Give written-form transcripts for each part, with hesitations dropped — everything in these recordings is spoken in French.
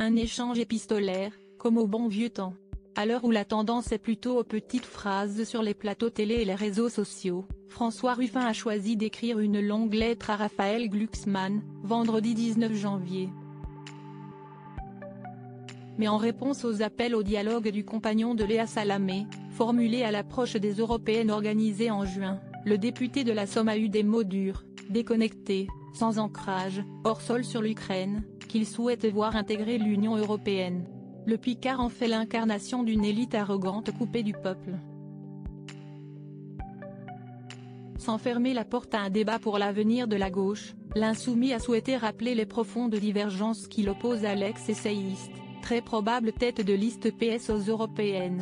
Un échange épistolaire, comme au bon vieux temps. À l'heure où la tendance est plutôt aux petites phrases sur les plateaux télé et les réseaux sociaux, François Ruffin a choisi d'écrire une longue lettre à Raphaël Glucksmann, vendredi 19 janvier. Mais en réponse aux appels au dialogue du compagnon de Léa Salamé, formulés à l'approche des européennes organisées en juin, le député de la Somme a eu des mots durs, déconnectés, sans ancrage, hors sol sur l'Ukraine, qu'il souhaite voir intégrer l'Union européenne. Le Picard en fait l'incarnation d'une élite arrogante coupée du peuple. Sans fermer la porte à un débat pour l'avenir de la gauche, l'insoumis a souhaité rappeler les profondes divergences qui l'opposent à l'ex-essayiste, très probable tête de liste PS aux européennes.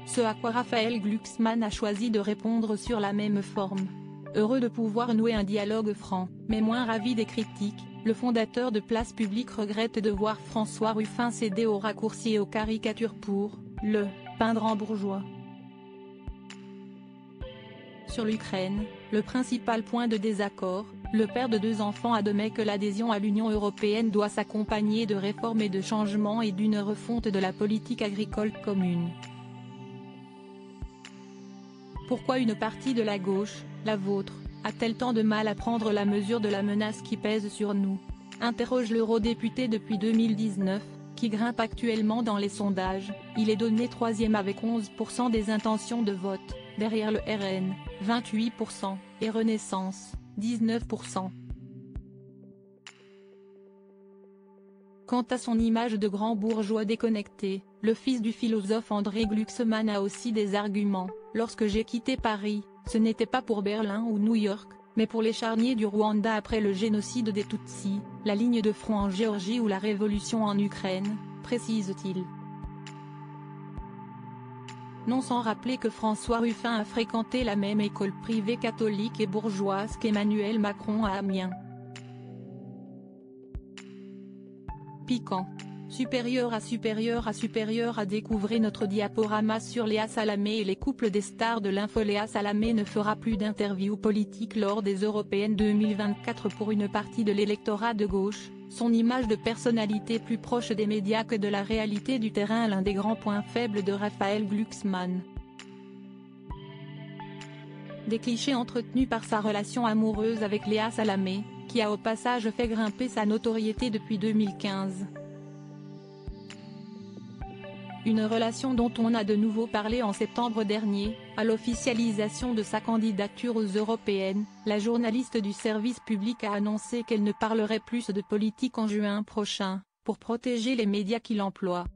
Ce à quoi Raphaël Glucksmann a choisi de répondre sur la même forme. Heureux de pouvoir nouer un dialogue franc, mais moins ravi des critiques, le fondateur de Place Publique regrette de voir François Ruffin céder aux raccourcis et aux caricatures pour le peindre en bourgeois. Sur l'Ukraine, le principal point de désaccord, le père de 2 enfants admet que l'adhésion à l'Union européenne doit s'accompagner de réformes et de changements et d'une refonte de la politique agricole commune. Pourquoi une partie de la gauche, la vôtre, a-t-elle tant de mal à prendre la mesure de la menace qui pèse sur nous? Interroge l'eurodéputé depuis 2019, qui grimpe actuellement dans les sondages. Il est donné 3e avec 11% des intentions de vote, derrière le RN, 28%, et Renaissance, 19%. Quant à son image de grand bourgeois déconnecté, le fils du philosophe André Glucksmann a aussi des arguments. Lorsque j'ai quitté Paris, ce n'était pas pour Berlin ou New York, mais pour les charniers du Rwanda après le génocide des Tutsis, la ligne de front en Géorgie ou la révolution en Ukraine, précise-t-il. Non sans rappeler que François Ruffin a fréquenté la même école privée catholique et bourgeoise qu'Emmanuel Macron à Amiens. Piquant. Supérieur à découvrir notre diaporama sur Léa Salamé et les couples des stars de l'info. Léa Salamé ne fera plus d'interviews politiques lors des européennes 2024 pour une partie de l'électorat de gauche, son image de personnalité plus proche des médias que de la réalité du terrain, l'un des grands points faibles de Raphaël Glucksmann. Des clichés entretenus par sa relation amoureuse avec Léa Salamé, qui a au passage fait grimper sa notoriété depuis 2015. Une relation dont on a de nouveau parlé en septembre dernier, à l'officialisation de sa candidature aux européennes. La journaliste du service public a annoncé qu'elle ne parlerait plus de politique en juin prochain, pour protéger les médias qui l'emploient.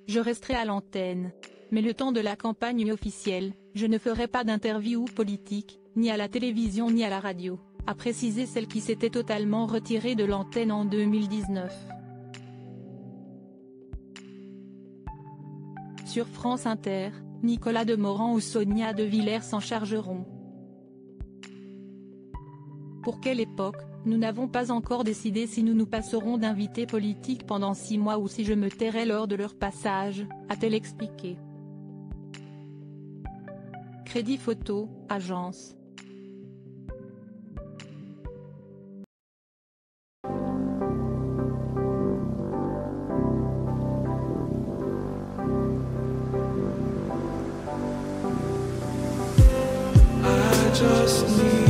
Je resterai à l'antenne. Mais le temps de la campagne officielle, je ne ferai pas d'interview politique, ni à la télévision ni à la radio, a précisé celle qui s'était totalement retirée de l'antenne en 2019. Sur France Inter, Nicolas Demorand ou Sonia De Villers s'en chargeront. Pour quelle époque, nous n'avons pas encore décidé si nous nous passerons d'invités politiques pendant 6 mois ou si je me tairai lors de leur passage, a-t-elle expliqué. Crédit Photo, agence. Just need